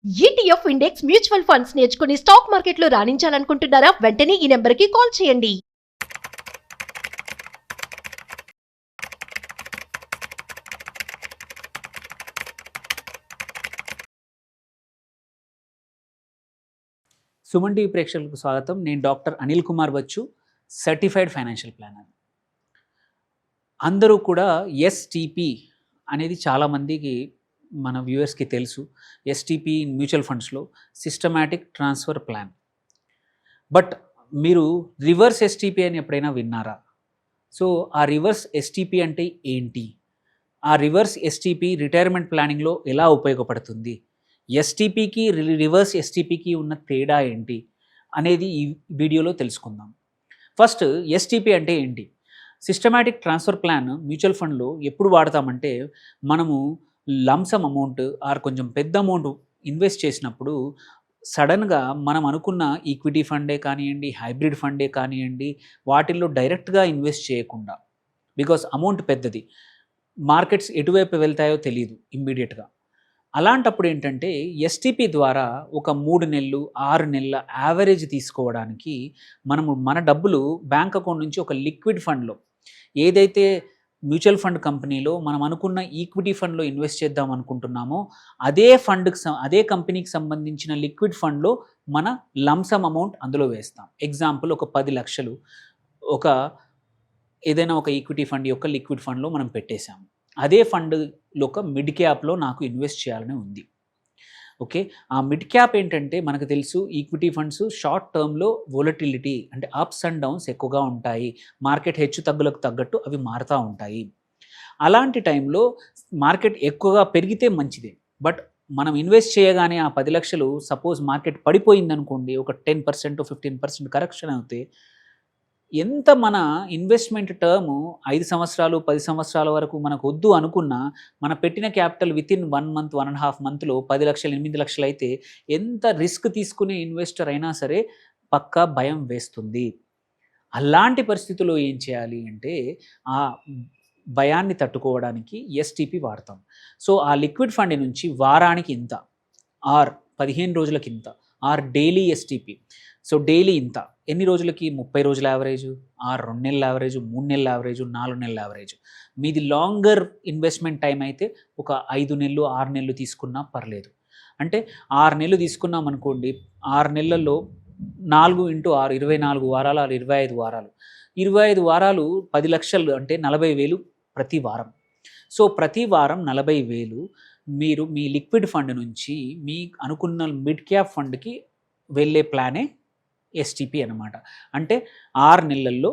ETF index mutual funds నేర్చుకుని stock మార్కెట్లో రాణించాలనుకుంటున్నారా? వెంటనే ఈ నెంబర్కి కాల్ చేయండి. సుమన్ టీవీ ప్రేక్షకులకు స్వాగతం. నేను doctor Anil Kumar Bachchu, certified financial planner. అందరూ కూడా ఎస్టీపీ అనేది చాలామందికి మన వ్యూవర్స్కి తెలుసు. ఎస్టీపీ మ్యూచువల్ ఫండ్స్లో సిస్టమాటిక్ ట్రాన్స్ఫర్ ప్లాన్. బట్ మీరు రివర్స్ ఎస్టీపీ అని ఎప్పుడైనా విన్నారా? సో ఆ రివర్స్ ఎస్టీపీ అంటే ఏంటి? ఆ రివర్స్ ఎస్టీపీ రిటైర్మెంట్ ప్లానింగ్లో ఎలా ఉపయోగపడుతుంది? ఎస్టీపీకి రివర్స్ ఎస్టీపీకి ఉన్న తేడా ఏంటి అనేది ఈ వీడియోలో తెలుసుకుందాం. ఫస్ట్, ఎస్టీపీ అంటే ఏంటి? సిస్టమాటిక్ ట్రాన్స్ఫర్ ప్లాన్ మ్యూచువల్ ఫండ్లో ఎప్పుడు వాడతామంటే, మనము లంసమ్ అమౌంట్ ఆర్ కొంచెం పెద్ద అమౌంట్ ఇన్వెస్ట్ చేసినప్పుడు సడన్గా మనం అనుకున్న ఈక్విటీ ఫండే కానివ్వండి, హైబ్రిడ్ ఫండే కానివ్వండి, వాటిల్లో డైరెక్ట్గా ఇన్వెస్ట్ చేయకుండా, బికాస్ అమౌంట్ పెద్దది, మార్కెట్స్ ఎటువైపు వెళ్తాయో తెలియదు ఇమ్మీడియట్గా. అలాంటప్పుడు ఏంటంటే ఎస్టీపీ ద్వారా ఒక 3 నెలలు 6 నెలల యావరేజ్ తీసుకోవడానికి మనము మన డబ్బులు బ్యాంక్ అకౌంట్ నుంచి ఒక లిక్విడ్ ఫండ్లో, ఏదైతే మ్యూచువల్ ఫండ్ కంపెనీలో మనం అనుకున్న ఈక్విటీ ఫండ్లో ఇన్వెస్ట్ చేద్దాం అనుకుంటున్నామో అదే కంపెనీకి సంబంధించిన లిక్విడ్ ఫండ్లో మన లంసమ్ అమౌంట్ అందులో వేస్తాం. ఎగ్జాంపుల్, ఒక 10 లక్షలు ఏదైనా ఒక ఈక్విటీ ఫండ్ యొక్క లిక్విడ్ ఫండ్లో మనం పెట్టేశాము. అదే ఫండ్లో ఒక మిడ్ క్యాప్లో నాకు ఇన్వెస్ట్ చేయాలని ఉంది. ఓకే, ఆ మిడ్ క్యాప్ ఏంటంటే మనకు తెలుసు, ఈక్విటీ ఫండ్స్ షార్ట్ టర్మ్లో వోలటిలిటీ అంటే అప్స్ అండ్ డౌన్స్ ఎక్కువగా ఉంటాయి. మార్కెట్ హెచ్చు తగ్గులకు తగ్గట్టు అవి మారుతూ ఉంటాయి. అలాంటి టైంలో మార్కెట్ ఎక్కువగా పెరిగితే మంచిదే, బట్ మనం ఇన్వెస్ట్ చేయగానే ఆ 10 లక్షలు సపోజ్ మార్కెట్ పడిపోయిందనుకోండి, ఒక 10% 15% కరెక్షన్ అవుతే ఎంత మన ఇన్వెస్ట్మెంట్ టర్మ్ 5 సంవత్సరాలు 10 సంవత్సరాల వరకు మనకు వద్దు అనుకున్నా, మన పెట్టిన క్యాపిటల్ వితిన్ 1 మంత్ 1.5 మంత్లో 10 లక్షలు 8 లక్షలు అయితే ఎంత రిస్క్ తీసుకునే ఇన్వెస్టర్ అయినా సరే పక్కా భయం వేస్తుంది. అలాంటి పరిస్థితుల్లో ఏం చేయాలి అంటే, ఆ భయాన్ని తట్టుకోవడానికి ఎస్టీపీ వాడతాం. సో ఆ లిక్విడ్ ఫండ్ నుంచి వారానికి ఇంత, ఆర్ 15 రోజులకి ఇంత, or daily STP. So daily ఇంత, ఎన్ని రోజులకి? 30 రోజుల యావరేజ్, ఆర్ 2 నెలల యావరేజ్, 3 నెలల యావరేజ్, 4 నెలల యావరేజ్. మీది లాంగర్ ఇన్వెస్ట్మెంట్ టైం అయితే ఒక 5 నెలలు 6 నెలలు తీసుకున్నా పర్లేదు. అంటే 6 నెలలు తీసుకున్నాం అనుకోండి, 6 నెలల్లో 4 × 6 24 వారాలు, 25 వారాలు. 25 వారాలు 10 లక్షలు అంటే 40,000 ప్రతి వారం. సో ప్రతి వారం 40,000 మీరు మీ లిక్విడ్ ఫండ్ నుంచి మీ అనుకున్న మిడ్ క్యాప్ ఫండ్కి వెళ్ళే ప్లానే ఎస్టీపీ అనమాట. అంటే 6 నెలల్లో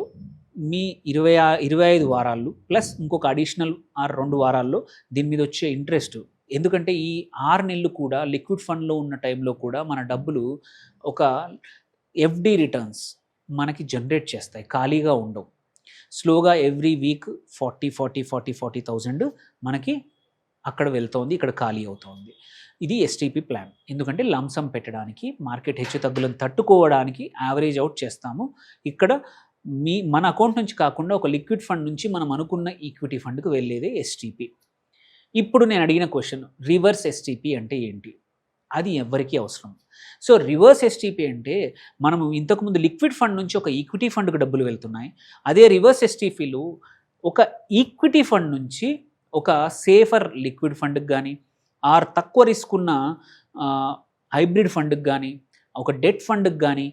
మీ 25 వారాలు ప్లస్ ఇంకొక అడిషనల్ 2 వారాల్లో దీని మీద వచ్చే ఇంట్రెస్ట్. ఎందుకంటే ఈ 6 నెలలు కూడా లిక్విడ్ ఫండ్లో ఉన్న టైంలో కూడా మన డబ్బులు ఒక ఎఫ్డి రిటర్న్స్ మనకి జనరేట్ చేస్తాయి, ఖాళీగా ఉండవు. స్లోగా ఎవ్రీ వీక్ 40,000 మనకి అక్కడ వెళ్తోంది, ఇక్కడ ఖాళీ అవుతోంది. ఇది ఎస్టీపీ ప్లాన్. ఎందుకంటే లంసమ్ పెట్టడానికి, మార్కెట్ హెచ్చు తగ్గులను తట్టుకోవడానికి యావరేజ్ అవుట్ చేస్తాము. ఇక్కడ మన అకౌంట్ నుంచి కాకుండా ఒక లిక్విడ్ ఫండ్ నుంచి మనం అనుకున్న ఈక్విటీ ఫండ్కి వెళ్ళేదే ఎస్టీపీ. ఇప్పుడు నేను అడిగిన క్వశ్చన్, రివర్స్ ఎస్టీపీ అంటే ఏంటి? అది ఎవరికీ అవసరం. సో రివర్స్ ఎస్టీపీ అంటే, మనము ఇంతకుముందు లిక్విడ్ ఫండ్ నుంచి ఒక ఈక్విటీ ఫండ్కి డబ్బులు వెళ్తున్నాయి. అదే రివర్స్ ఎస్టీపీలు ఒక ఈక్విటీ ఫండ్ నుంచి ఒక సేఫర్ లిక్విడ్ ఫండ్కి కానీ, ఆర్ తక్కువ రిస్క్ ఉన్న హైబ్రిడ్ ఫండ్కి కానీ, ఒక డెట్ ఫండ్కి కానీ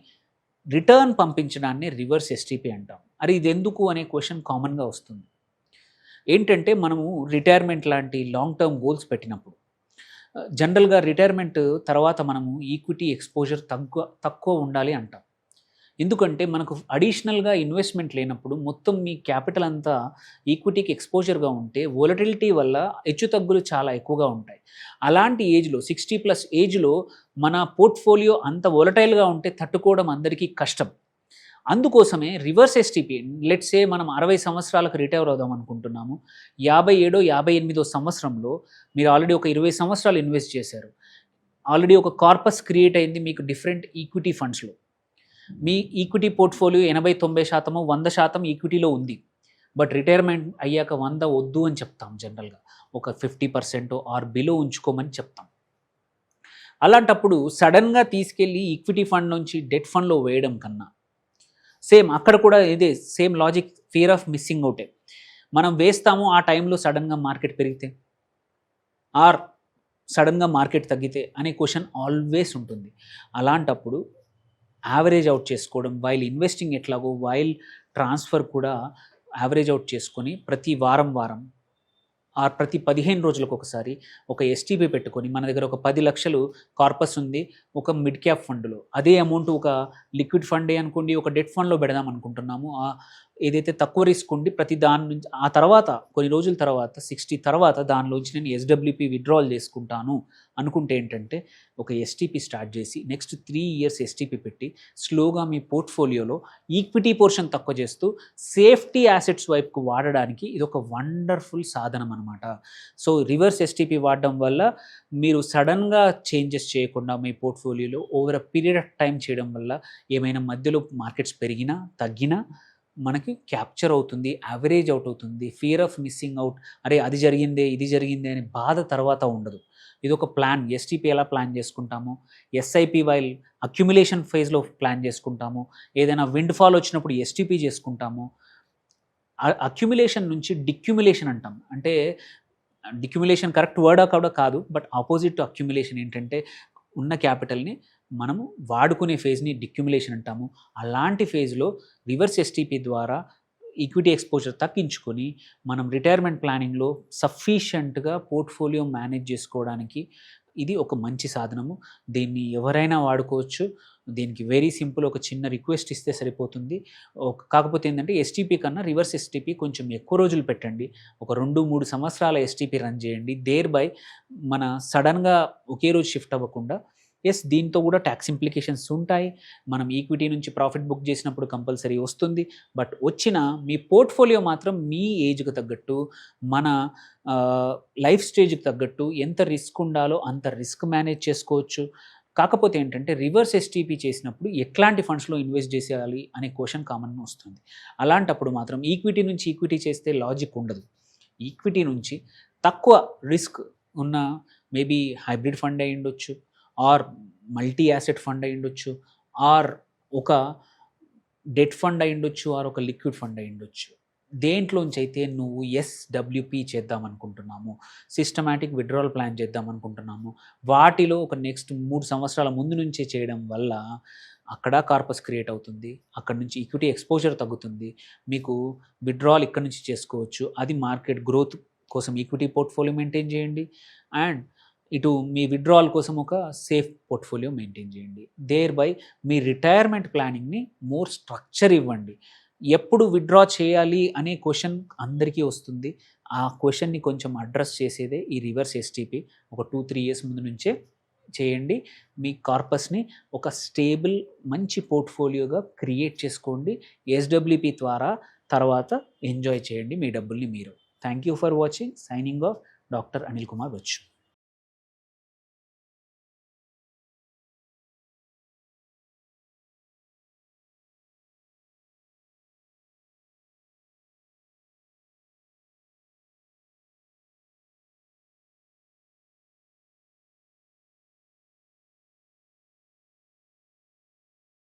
రిటర్న్ పంపించడాన్ని రివర్స్ ఎస్టీపీ అంటాం. అది ఇది ఎందుకు అనే క్వశ్చన్ కామన్గా వస్తుంది. ఏంటంటే, మనము రిటైర్మెంట్ లాంటి లాంగ్ టర్మ్ గోల్స్ పెట్టినప్పుడు, జనరల్గా రిటైర్మెంట్ తర్వాత మనము ఈక్విటీ ఎక్స్పోజర్ తక్కువ ఉండాలి అంటాం. ఎందుకంటే మనకు అడిషనల్గా ఇన్వెస్ట్మెంట్ లేనప్పుడు మొత్తం మీ క్యాపిటల్ అంతా ఈక్విటీకి ఎక్స్పోజర్గా ఉంటే వోలటిలిటీ వల్ల హెచ్చు తగ్గులు చాలా ఎక్కువగా ఉంటాయి. అలాంటి ఏజ్లో 60+ ఏజ్లో మన పోర్ట్ఫోలియో అంత వోలటైల్గా ఉంటే తట్టుకోవడం అందరికీ కష్టం. అందుకోసమే రివర్స్ ఎస్టీపీ, లెట్స్ సే మనం 60 సంవత్సరాలకు రిటైర్ అవుదాం అనుకుంటున్నాము. 57 58 సంవత్సరంలో మీరు ఆల్రెడీ ఒక 20 సంవత్సరాలు ఇన్వెస్ట్ చేశారు. ఆల్రెడీ ఒక కార్పస్ క్రియేట్ అయింది మీకు డిఫరెంట్ ఈక్విటీ ఫండ్స్లో. మీ ఈక్విటీ పోర్ట్ఫోలియో 80-90%, 100% ఈక్విటీలో ఉంది. బట్ రిటైర్మెంట్ అయ్యాక 100 వద్దు అని చెప్తాం. జనరల్గా ఒక 50% ఆర్ బిలో ఉంచుకోమని చెప్తాం. అలాంటప్పుడు సడన్గా తీసుకెళ్ళి ఈక్విటీ ఫండ్ నుంచి డెట్ ఫండ్లో వేయడం కన్నా సేమ్ అక్కడ కూడా ఇదే same logic, fear of missing అవుటే. మనం వేస్తాము, ఆ టైంలో సడన్గా మార్కెట్ పెరిగితే ఆర్ సడన్గా మార్కెట్ తగ్గితే అనే క్వశ్చన్ ఆల్వేస్ ఉంటుంది. అలాంటప్పుడు యావరేజ్ అవుట్ చేసుకోవడం, వైల్ ఇన్వెస్టింగ్ ఎట్లాగో వైల్ ట్రాన్స్ఫర్ కూడా యావరేజ్ అవుట్ చేసుకొని ప్రతి వారం ప్రతి 15 రోజులకు ఒకసారి ఒక ఎస్టీపీ పెట్టుకొని, మన దగ్గర ఒక 10 లక్షలు కార్పస్ ఉంది ఒక మిడ్ క్యాప్ ఫండ్లో, అదే అమౌంట్ ఒక లిక్విడ్ ఫండే అనుకోండి, ఒక డెట్ ఫండ్లో పెడదాం అనుకుంటున్నాము. ఏదైతే తక్కువ రిస్క్ ఉండి ప్రతి దాని నుంచి ఆ తర్వాత కొన్ని రోజుల తర్వాత 60 తర్వాత దానిలోంచి నేను ఎస్డబ్ల్యూపీ విత్డ్రాల్ చేసుకుంటాను అనుకుంటే ఏంటంటే, ఒక ఎస్టీపీ స్టార్ట్ చేసి నెక్స్ట్ 3 ఇయర్స్ ఎస్టీపీ పెట్టి స్లోగా మీ పోర్ట్ఫోలియోలో ఈక్విటీ పోర్షన్ తక్కువ చేస్తూ సేఫ్టీ యాసెట్స్ వైపుకు వాడడానికి ఇది ఒక వండర్ఫుల్ సాధనం అనమాట. సో రివర్స్ ఎస్టీపీ వాడడం వల్ల మీరు సడన్గా చేంజెస్ చేయకుండా మీ పోర్ట్ఫోలియోలో over a period of time చేయడం వల్ల ఏమైనా మధ్యలో మార్కెట్స్ పెరిగినా తగ్గినా మనకి క్యాప్చర్ అవుతుంది, యావరేజ్ అవుట్ అవుతుంది. ఫియర్ ఆఫ్ మిస్సింగ్ అవుట్, అరే అది జరిగిందే ఇది జరిగిందే అనే బాధ తర్వాత ఉండదు. ఇది ఒక ప్లాన్. ఎస్టీపీ ఎలా ప్లాన్ చేసుకుంటాము, ఎస్ఐపి వైల్ అక్యుములేషన్ ఫేజ్లో ప్లాన్ చేసుకుంటాము, ఏదైనా విండ్ ఫాల్ వచ్చినప్పుడు ఎస్టీపీ చేసుకుంటాము. అక్యుములేషన్ నుంచి డిక్యుములేషన్ అంటాం. అంటే డిక్యుములేషన్ కరెక్ట్ వర్డా కూడా కాదు, బట్ ఆపోజిట్ టు అక్యుములేషన్ ఏంటంటే ఉన్న క్యాపిటల్ని మనము వాడుకునే ఫేజ్ని డిక్యుములేషన్ అంటాము. అలాంటి ఫేజ్లో రివర్స్ ఎస్టీపీ ద్వారా ఈక్విటీ ఎక్స్పోజర్ తగ్గించుకొని మనం రిటైర్మెంట్ ప్లానింగ్లో సఫిషియెంట్గా పోర్ట్ఫోలియో మేనేజ్ చేసుకోవడానికి ఇది ఒక మంచి సాధనము. దీన్ని ఎవరైనా వాడుకోవచ్చు. దీనికి వెరీ సింపుల్, ఒక చిన్న రిక్వెస్ట్ ఇస్తే సరిపోతుంది. కాకపోతే ఏంటంటే ఎస్టీపీ కన్నా రివర్స్ ఎస్టీపీ కొంచెం ఎక్కువ రోజులు పెట్టండి. ఒక 2-3 సంవత్సరాల ఎస్టీపీ రన్ చేయండి. దేర్ బై మన సడన్గా ఒకే రోజు షిఫ్ట్ అవ్వకుండా. దీంతో కూడా ట్యాక్స్ ఇంప్లికేషన్స్ ఉంటాయి. మనం ఈక్విటీ నుంచి ప్రాఫిట్ బుక్ చేసినప్పుడు కంపల్సరీ వస్తుంది. బట్ వచ్చిన మీ పోర్ట్ఫోలియో మాత్రం మీ ఏజ్కి తగ్గట్టు, మన లైఫ్ స్టేజ్కి తగ్గట్టు ఎంత రిస్క్ ఉండాలో అంత రిస్క్ మేనేజ్ చేసుకోవచ్చు. కాకపోతే ఏంటంటే రివర్స్ ఎస్టీపీ చేసినప్పుడు ఎట్లాంటి ఫండ్స్లో ఇన్వెస్ట్ చేసేయాలి అనే క్వశ్చన్ కామన్ వస్తుంది. అలాంటప్పుడు మాత్రం ఈక్విటీ నుంచి ఈక్విటీ చేస్తే లాజిక్ ఉండదు. ఈక్విటీ నుంచి తక్కువ రిస్క్ ఉన్న మేబీ హైబ్రిడ్ ఫండ్ అయి ఉండొచ్చు, ఆర్ మల్టీ యాసెట్ ఫండ్ అయి ఉండొచ్చు, ఆర్ ఒక డెట్ ఫండ్ అయి ఉండొచ్చు, ఆర్ ఒక లిక్విడ్ ఫండ్ అయి ఉండొచ్చు. దేంట్లోంచి అయితే నువ్వు ఎస్డబ్ల్యూపీ చేద్దాం అనుకుంటున్నాము, సిస్టమాటిక్ విత్డ్రాల్ ప్లాన్ చేద్దాం అనుకుంటున్నాము, వాటిలో ఒక నెక్స్ట్ 3 సంవత్సరాల ముందు నుంచే చేయడం వల్ల అక్కడ కార్పస్ క్రియేట్ అవుతుంది. అక్కడ నుంచి ఈక్విటీ ఎక్స్పోజర్ తగ్గుతుంది. మీకు విత్డ్రాల్ ఇక్కడ నుంచి చేసుకోవచ్చు. అది మార్కెట్ గ్రోత్ కోసం ఈక్విటీ పోర్ట్ఫోలియో మెయింటైన్ చేయండి, అండ్ ఇటు మీ విత్డ్రాల్ కోసం ఒక సేఫ్ పోర్ట్ఫోలియో మెయింటైన్ చేయండి. దేర్ బై మీ రిటైర్మెంట్ ప్లానింగ్ని మోర్ స్ట్రక్చర్ ఇవ్వండి. ఎప్పుడు విత్డ్రా చేయాలి అనే క్వశ్చన్ అందరికీ వస్తుంది. ఆ క్వశ్చన్ని కొంచెం అడ్రస్ చేసేదే ఈ రివర్స్ ఎస్టీపీ. ఒక 2-3 ఇయర్స్ ముందు నుంచే చేయండి. మీ కార్పస్ని ఒక స్టేబుల్ మంచి పోర్ట్ఫోలియోగా క్రియేట్ చేసుకోండి. ఎస్డబ్ల్యూపీ ద్వారా తర్వాత ఎంజాయ్ చేయండి మీ డబ్బుల్ని మీరు. Thank you for watching. Signing off doctor Anil Kumar Bachu.